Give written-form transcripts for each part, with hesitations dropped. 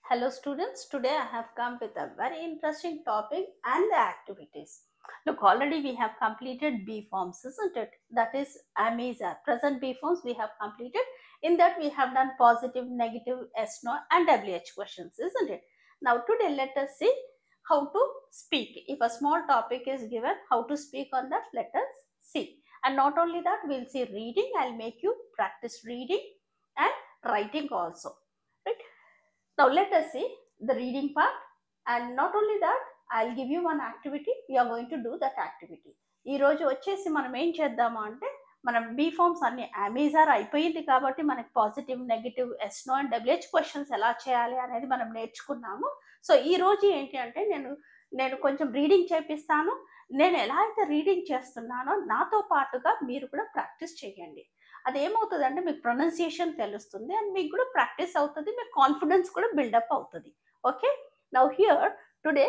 Hello students, today I have come with a very interesting topic and the activities. Look, already we have completed B forms, isn't it? That is amazing. Present B forms we have completed. In that we have done positive, negative, S, no and WH questions, isn't it? Now today let us see how to speak. If a small topic is given, how to speak on that, let us see. And not only that, we'll see reading. I'll make you practice reading and writing also. Right? Now let us see the reading part, and not only that, I'll give you one activity. You are going to do that activity. ఈ రోజు వచ్చేసి మనం ఏం చేద్దాము అంటే మనం be forms అన్ని అమెజార్ అయిపోయింది కాబట్టి మనకి positive, negative, yes no and WH questions ఎలా చేయాలి అనేది మనం నేర్చుకున్నాము. సో ఈ రోజు ఏంటి అంటే నేను కొంచెం రీడింగ్ చేపిస్తాను. నేను ఎలా అయితే రీడింగ్ చేస్తున్నానో నాతో పాటుగా మీరు కూడా ప్రాక్టీస్ చేయండి. అదేమవుతుందంటే మీకు ప్రొనౌన్సియేషన్ తెలుస్తుంది అండ్ మీకు కూడా ప్రాక్టీస్ అవుతుంది, మీకు కాన్ఫిడెన్స్ కూడా బిల్డప్ అవుతుంది. Okay, now here today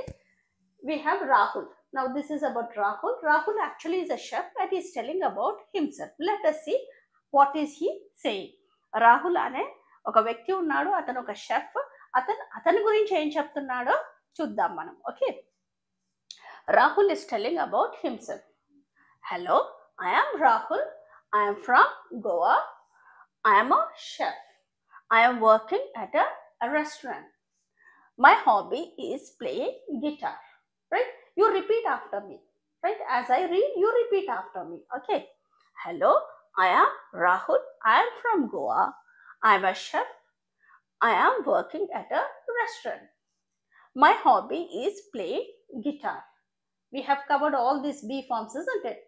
we have Rahul. Now this is about Rahul. Rahul actually is a chef and he is telling about himself. Let us see what is he saying. Rahul అనే ఒక వ్యక్తి ఉన్నాడు, అతను ఒక chef. అతని గురించి ఏం చెప్తున్నాడో చూద్దాం మనం. Okay, Rahul is telling about himself. Hello, I am Rahul. I am from Goa. I am a chef. I am working at a restaurant. My hobby is playing guitar. Right? You repeat after me. Right? As I read, you repeat after me. Okay. Hello, I am Rahul. I am from Goa. I am a chef. I am working at a restaurant. My hobby is playing guitar. We have covered all these B forms, isn't it?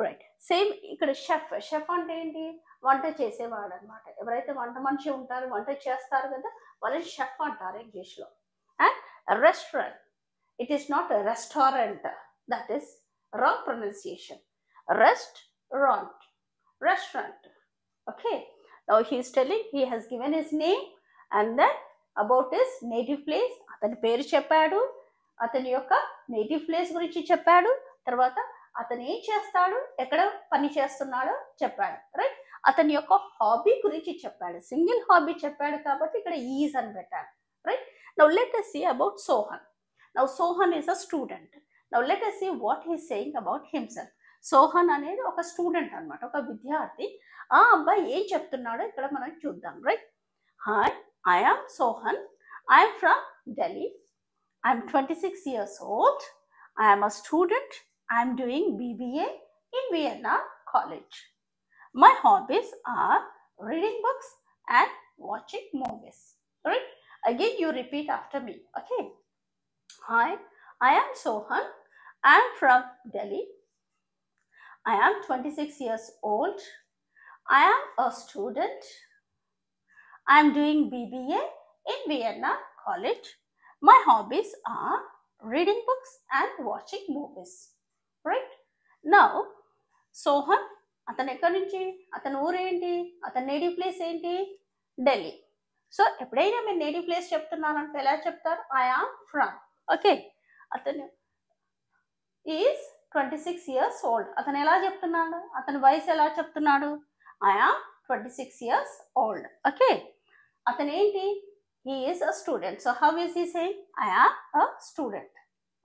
Right, same ఇక్కడ chef అంటే ఏంటి? వంట చేసేవాడు అనమాట. ఎవరైతే వంట మనిషి ఉంటారో, వంట చేస్తారు కదా, వాళ్ళని షెఫ్ అంటారు ఇంగ్లీష్లో. And restaurant, it is not restaurant, that is wrong pronunciation. Restaurant. Okay, now he is telling, he he's given his name and then about his native place. అతని పేరు చెప్పాడు, అతని యొక్క నేటివ్ ప్లేస్ గురించి చెప్పాడు, తర్వాత అతను ఏం చేస్తాడు, ఎక్కడ పని చేస్తున్నాడో చెప్పాడు. రైట్, అతని యొక్క హాబీ గురించి చెప్పాడు. సింగిల్ హాబీ చెప్పాడు కాబట్టి ఇక్కడ ఈజ్ అని పెట్టాడు. Right, now let us see about Sohan. Now Sohan is a student. Now let us see what he is saying about himself. Sohan అనేది ఒక స్టూడెంట్ అనమాట, ఒక విద్యార్థి. ఆ అబ్బాయి ఏం చెప్తున్నాడో ఇక్కడ మనం చూద్దాం. Right, hi, I am Sohan. I am from Delhi. I am 26 years old. I am a student. I am doing BBA in Vienna College. My hobbies are reading books and watching movies. Right? Again, you repeat after me. Okay. Hi, I am Sohan. I am from Delhi. I am 26 years old. I am a student. I am doing BBA in Vienna College. My hobbies are reading books and watching movies. Right, now Sohan అతను ఎక్కడి నుంచి, అతని ఊరేంటి, అతని native place ఏంటి, Delhi. So ఎప్పుడైనా మీరు native place చెప్తున్నారంటే ఎలా చెప్తారు? I am from. ఓకే, అతను ఈజ్ 26 years old. అతను ఎలా చెప్తున్నాడు, అతని వయసు ఎలా చెప్తున్నాడు? I am 26 years old. Okay, అతను ఏంటి, he is a student. So how is he saying? I am a student.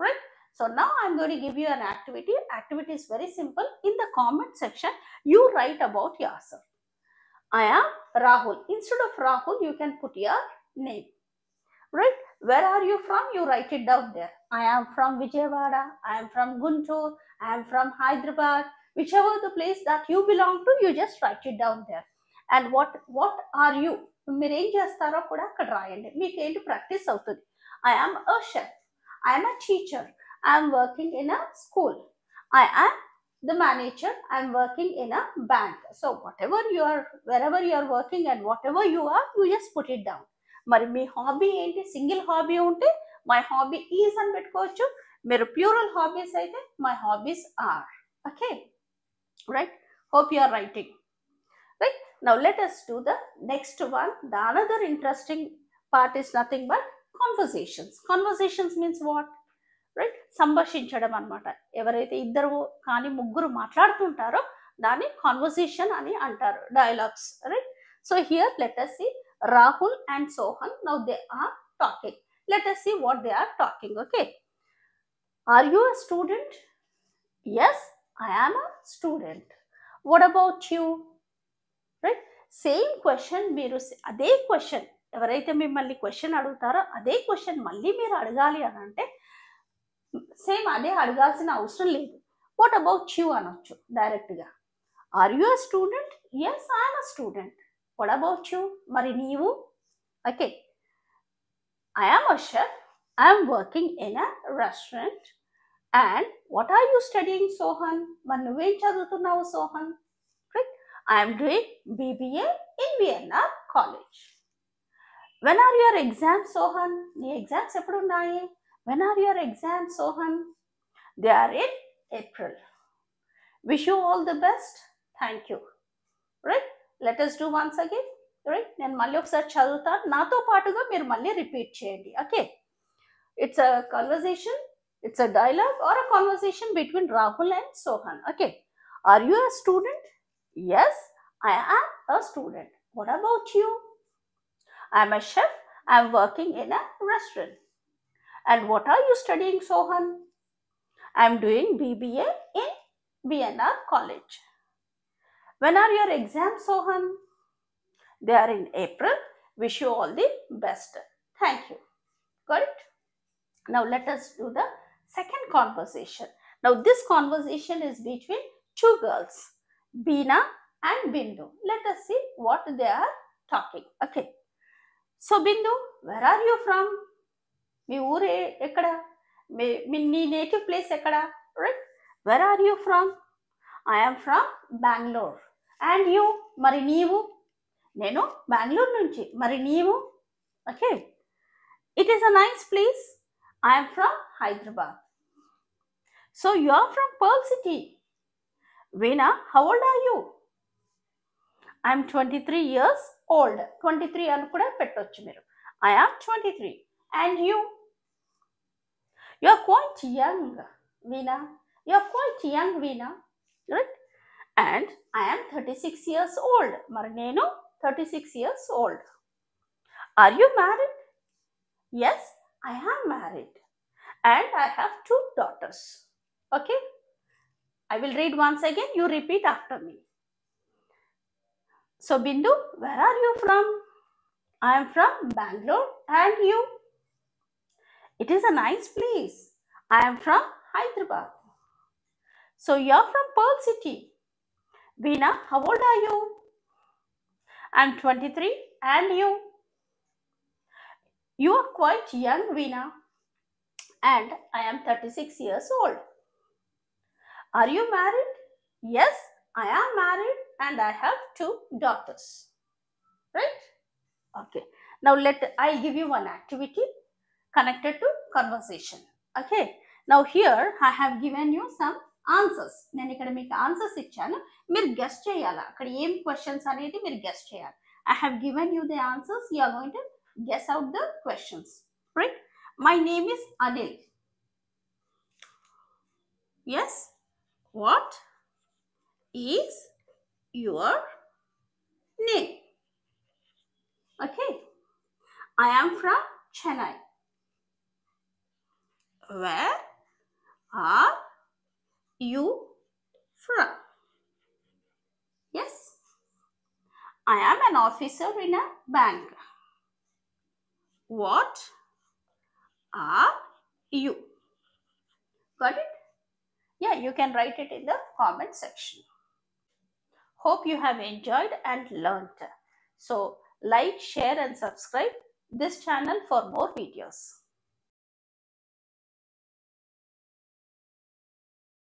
Right? So now I am going to give you an activity. Activity is very simple. In the comment section, you write about yourself. I am Rahul. Instead of Rahul, you can put your name. Right? Where are you from? You write it down there. I am from Vijayawada. I am from Guntur. I am from Hyderabad. Whichever the place that you belong to, you just write it down there. And what are you? మీరు ఏం చేస్తారో కూడా అక్కడ రాయండి. మీకు ఏంటి practice అవుతుంది. I am a chef. I am a teacher. I am working in a school. I am the manager. I am working in a bank. So whatever you are, wherever you are working and whatever you are, you just put it down. మరి మీ hobby ఏంటి? Single hobby ఉంటే my hobby is అని పెట్టుకోవచ్చు. మీరు plural hobbies అయితే my hobbies are. Okay, right, hope you are writing. Right, now let us do the next one. The another interesting part is nothing but conversations. Conversations means what? Right, సంభాషించడం అనమాట. ఎవరైతే ఇద్దరు కానీ ముగ్గురు మాట్లాడుతుంటారో దాన్ని conversation అని అంటారు, dialogues. Right, so here let us see Rahul and Sohan. Now they are talking. Let us see what they are talking. Okay. Are you a student? Yes, I am a student. What about you? Right? Same question మీరు అదే question ఎవరైతే మిమ్మల్ని question అడుగుతారో అదే question మళ్ళీ మీరు అడగాలి అని అంటే సేమ్ అదే అడగాల్సిన అవసరం లేదు. వాట్ అబౌట్ యూ అనొచ్చు డైరెక్ట్గా. Are you a student? Yes I'm a student. What about you? మరి నీవు? Okay. I am a chef. I'm working in a restaurant. And what are you studying Sohan? మరి నువ్వేం చదువుతున్నావు Sohan? I am doing BBA in Vienna College. When are your exams, Sohan? నీ exams ఎప్పుడు ఉన్నాయి? When are your exams, Sohan? They are in April. Wish you all the best. Thank you. Right? Let us do once again. Right? నేను మళ్ళీ ఒకసారి చదువుతాను. నాతో పాటుగా మీరు మళ్ళీ రిపీట్ చేయండి. Okay? It's a conversation. It's a dialogue or a conversation between Rahul and Sohan. Okay? Are you a student? Yes, I am a student. What about you? I am a chef. I am working in a restaurant. And what are you studying, Sohan? I am doing BBA in Vienna College. When are your exams, Sohan? They are in April. Wish you all the best. Thank you. Got it? Now let us do the second conversation. Now this conversation is between two girls, Beena and Bindu. Let us see what they are talking. Okay. So Bindu, where are you from? మీ ఊరు ఎక్కడ? నీ native place ఎక్కడ? Right? Where are you from? I am from Bangalore. And you? మరి నీవు? నేను బెంగళూరు నుంచి. మరి నీవు? Okay. It is a nice place. I am from Hyderabad. So you are from Pearl City. Veena, how old are you? I am 23 years old. 23 అని కూడా పెట్టొచ్చు మీరు. I am 23. And you? You are quite young, Veena. You are quite young, Veena. Right? And I am 36 years old. మరి నేను 36 years old. Are you married? Yes, I am married. And I have 2 daughters. Okay? I will read once again. You repeat after me. So Bindu, where are you from? I am from Bangalore. And you? It is a nice place. I am from Hyderabad. So you are from Pearl City. Veena, how old are you? I am 23. And you? You are quite young, Veena. And I am 36 years old. Are you married? Yes, I am married and I have 2 daughters. Right? Okay. Now I give you one activity connected to conversation. Okay. Now here I have given you some answers. నేను ఇక్కడ మీకు answers ఇచ్చాను. మీరు guess చేయాలి. అక్కడ ఏం questions అనేది మీరు గెస్ చేయాలి. I have given you the answers. You are going to guess out the questions. Right? My name is Anil. Yes. What is your name? Okay. I am from Chennai. Where are you from? Yes. I am an officer in a bank. What are you? Got it? Yeah, you can write it in the comment section. Hope you have enjoyed and learned. So like, share and subscribe this channel for more videos.